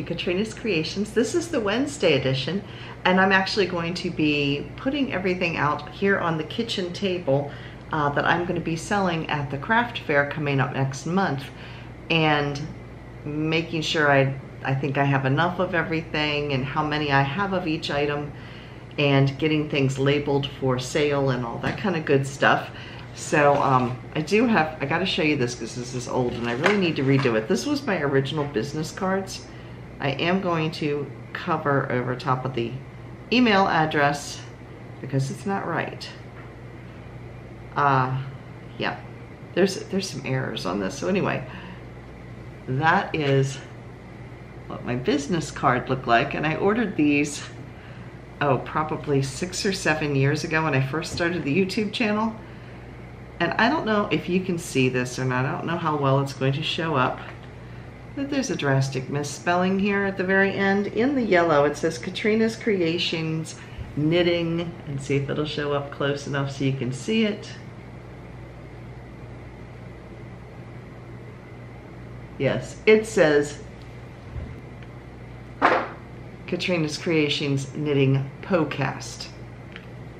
Katrina's Creations. This is the Wednesday edition, and I'm actually going to be putting everything out here on the kitchen table that I'm going to be selling at the craft fair coming up next month, and making sure I think I have enough of everything and how many I have of each item, and getting things labeled for sale and all that kind of good stuff. So I got to show you this because this is old and I really need to redo it. This was my original business cards. I am going to cover over top of the email address because it's not right. Yeah, there's some errors on this. So anyway, that is what my business card looked like, and I ordered these, oh, probably 6 or 7 years ago when I first started the YouTube channel. And I don't know if you can see this or not. I don't know how well it's going to show up. But there's a drastic misspelling here at the very end. In the yellow, it says Katrina's Creations Knitting. And see if it'll show up close enough so you can see it. Yes, it says Katrina's Creations Knitting Podcast.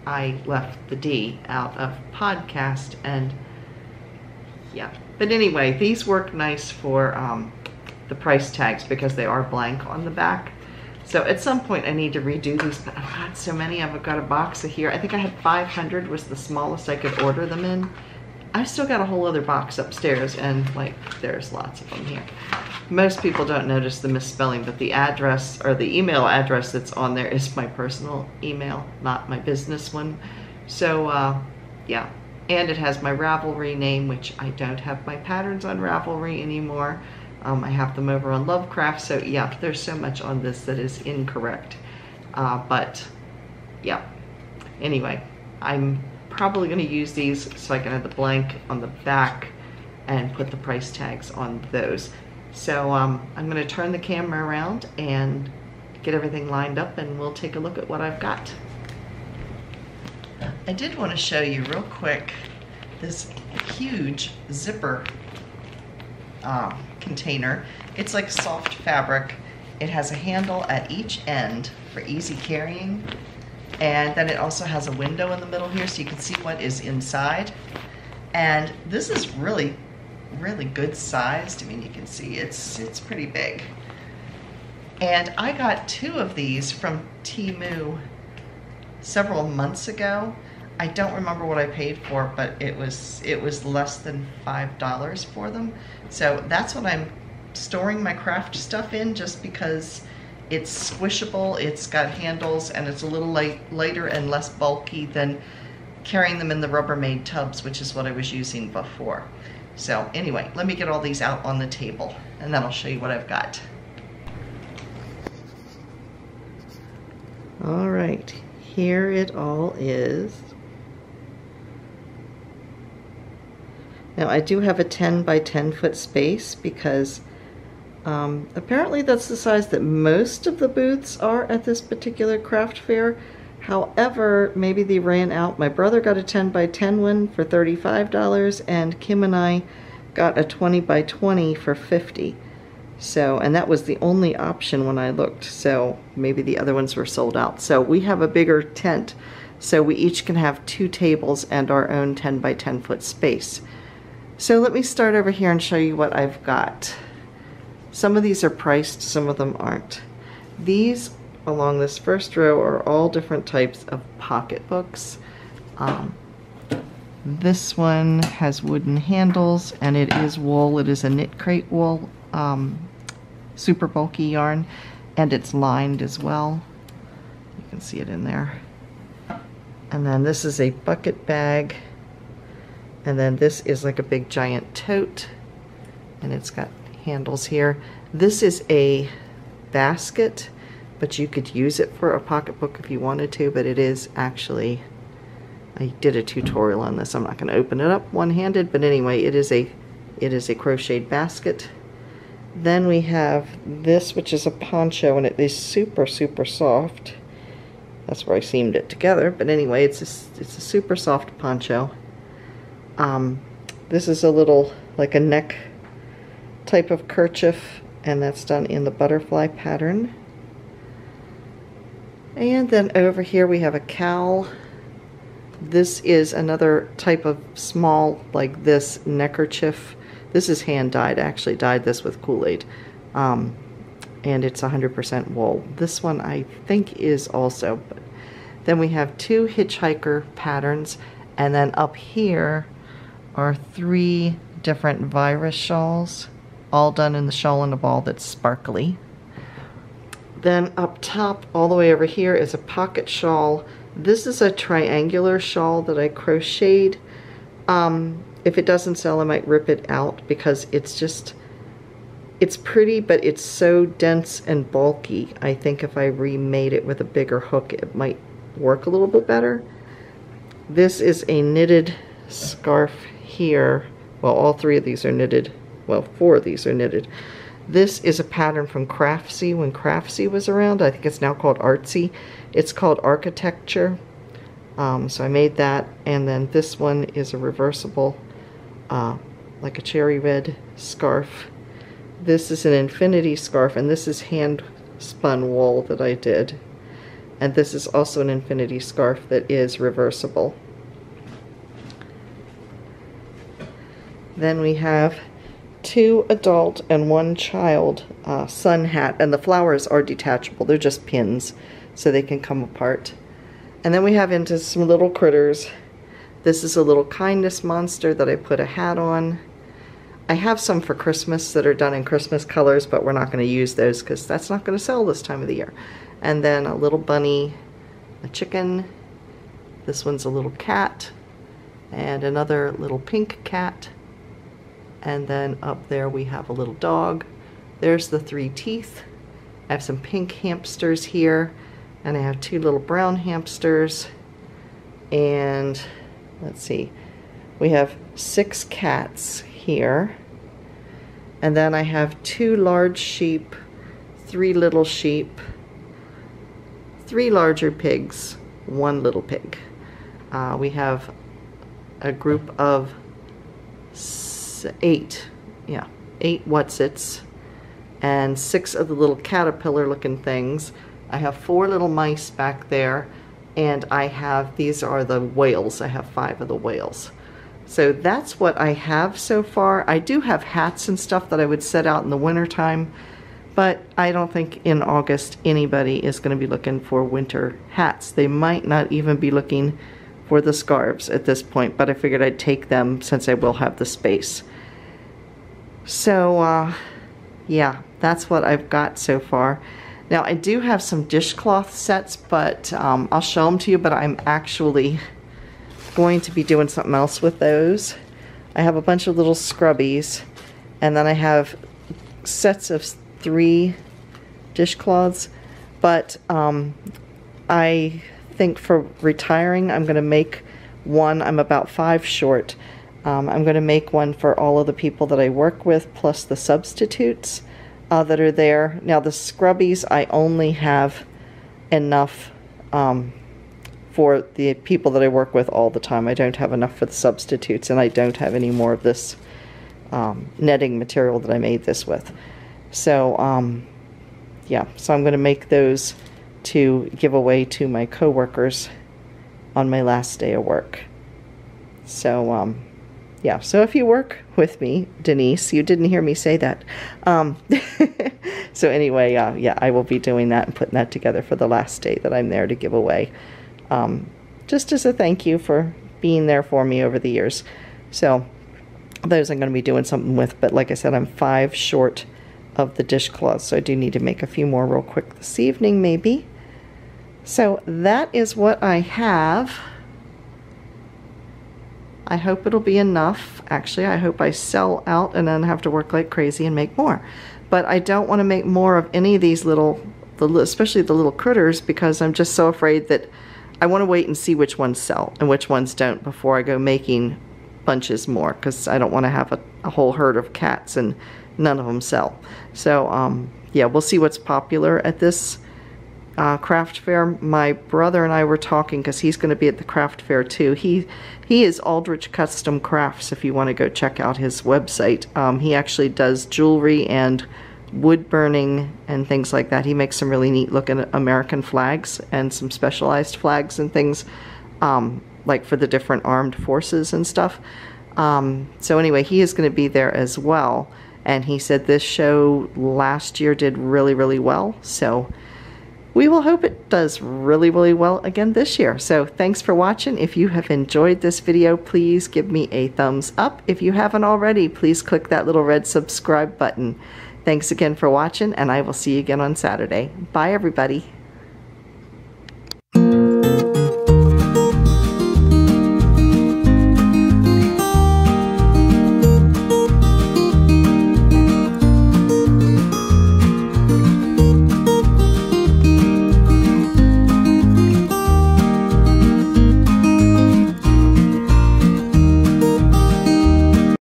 I left the D out of podcast, and yeah. But anyway, these work nice for the price tags because they are blank on the back. So at some point I need to redo these, but I've got so many. I've got a box of here. I think I had 500 was the smallest I could order them in. I've still got a whole other box upstairs, and like there's lots of them here. Most people don't notice the misspelling, but the address or the email address that's on there is my personal email, not my business one. So yeah, and it has my Ravelry name, which I don't have my patterns on Ravelry anymore. I have them over on Lovecrafts, so yeah, there's so much on this that is incorrect. But yeah, anyway, I'm probably going to use these so I can have the blank on the back and put the price tags on those. So I'm going to turn the camera around and get everything lined up, and we'll take a look at what I've got. I did want to show you real quick this huge zipper container. It's like soft fabric. It has a handle at each end for easy carrying, and then it also has a window in the middle here so you can see what is inside. And this is really good sized. I mean, you can see it's pretty big. And I got 2 of these from Temu several months ago. I don't remember what I paid for, but it was less than $5 for them. So that's what I'm storing my craft stuff in, just because it's squishable, it's got handles, and it's a little lighter and less bulky than carrying them in the Rubbermaid tubs, which is what I was using before. So anyway, let me get all these out on the table, and then I'll show you what I've got. All right, here it all is. Now I do have a 10 by 10 foot space because apparently that's the size that most of the booths are at this particular craft fair. However, maybe they ran out. My brother got a 10 by 10 one for $35, and Kim and I got a 20 by 20 for $50. So, and that was the only option when I looked. So maybe the other ones were sold out. So we have a bigger tent, so we each can have 2 tables and our own 10 by 10 foot space. So let me start over here and show you what I've got. Some of these are priced, some of them aren't. These along this first row are all different types of pocketbooks. This one has wooden handles, and it is wool. It is a knit crate wool, super bulky yarn, and it's lined as well. You can see it in there. And then this is a bucket bag, and then this is like a big giant tote, and it's got handles here. This is a basket, but you could use it for a pocketbook if you wanted to, but it is actually, I did a tutorial on this. I'm not going to open it up one-handed, but anyway, it is a crocheted basket. Then we have this, which is a poncho, and it is super soft. That's where I seamed it together, but anyway, it's a super soft poncho. This is a little, like a neck type of kerchief, and that's done in the butterfly pattern. And then over here we have a cowl. This is another type of small, like this, neckerchief. This is hand dyed. I actually dyed this with Kool-Aid. And it's 100% wool. This one I think is also. But then we have 2 hitchhiker patterns, and then up here are 3 different virus shawls, all done in the shawl and a ball that's sparkly. Then up top, all the way over here, is a pocket shawl. This is a triangular shawl that I crocheted. If it doesn't sell, I might rip it out because it's pretty, but it's so dense and bulky. I think if I remade it with a bigger hook, it might work a little bit better. This is a knitted scarf here. Well, all 3 of these are knitted. Well, 4 of these are knitted. This is a pattern from Craftsy when Craftsy was around. I think it's now called Artsy. It's called Architecture. So I made that. And then this one is a reversible, like a cherry red scarf. This is an infinity scarf, and this is hand spun wool that I did. And this is also an infinity scarf that is reversible. Then we have 2 adult and 1 child sun hat, and the flowers are detachable. They're just pins, so they can come apart. And then we have into some little critters. This is a little kindness monster that I put a hat on. I have some for Christmas that are done in Christmas colors, but we're not going to use those because that's not going to sell this time of the year. And then a little bunny, a chicken. This one's a little cat, and another little pink cat. And then up there we have a little dog. There's the 3 teeth. I have some pink hamsters here, and I have 2 little brown hamsters. And let's see, we have 6 cats here. And then I have 2 large sheep, 3 little sheep, 3 larger pigs, 1 little pig. We have a group of 8 Whatsits, and 6 of the little caterpillar looking things. I have 4 little mice back there, and I have, these are the whales. I have 5 of the whales. So that's what I have so far. I do have hats and stuff that I would set out in the winter time, but I don't think in August anybody is going to be looking for winter hats. They might not even be looking for the scarves at this point, but I figured I'd take them since I will have the space. So yeah, that's what I've got so far. Now I do have some dishcloth sets, but I'll show them to you, but I'm actually going to be doing something else with those. I have a bunch of little scrubbies, and then I have sets of 3 dishcloths, but I think for retiring I'm going to make one. I'm about 5 short. I'm going to make one for all of the people that I work with, plus the substitutes that are there. Now the scrubbies, I only have enough for the people that I work with all the time. I don't have enough for the substitutes, and I don't have any more of this netting material that I made this with. So yeah, so I'm going to make those to give away to my coworkers on my last day of work. So yeah, so if you work with me, Denise, you didn't hear me say that. So anyway, yeah, I will be doing that and putting that together for the last day that I'm there to give away. Just as a thank you for being there for me over the years. So those I'm going to be doing something with, but like I said, I'm 5 short of the dishcloths, so I do need to make a few more real quick this evening, maybe. So that is what I have. I hope it'll be enough. Actually, I hope I sell out and then have to work like crazy and make more. But I don't want to make more of any of these little, especially the little critters, because I'm just so afraid that I want to wait and see which ones sell and which ones don't before I go making bunches more, because I don't want to have a whole herd of cats and none of them sell. So yeah, we'll see what's popular at this craft fair. My brother and I were talking, because he's going to be at the craft fair too. He is Aldrich Custom Crafts, if you want to go check out his website. He actually does jewelry and wood burning and things like that. He makes some really neat looking American flags and some specialized flags and things, like for the different armed forces and stuff. So anyway, he is going to be there as well. And he said this show last year did really, really well. So we will hope it does really, really well again this year. So thanks for watching. If you have enjoyed this video, please give me a thumbs up. If you haven't already, please click that little red subscribe button. Thanks again for watching, and I will see you again on Saturday. Bye, everybody.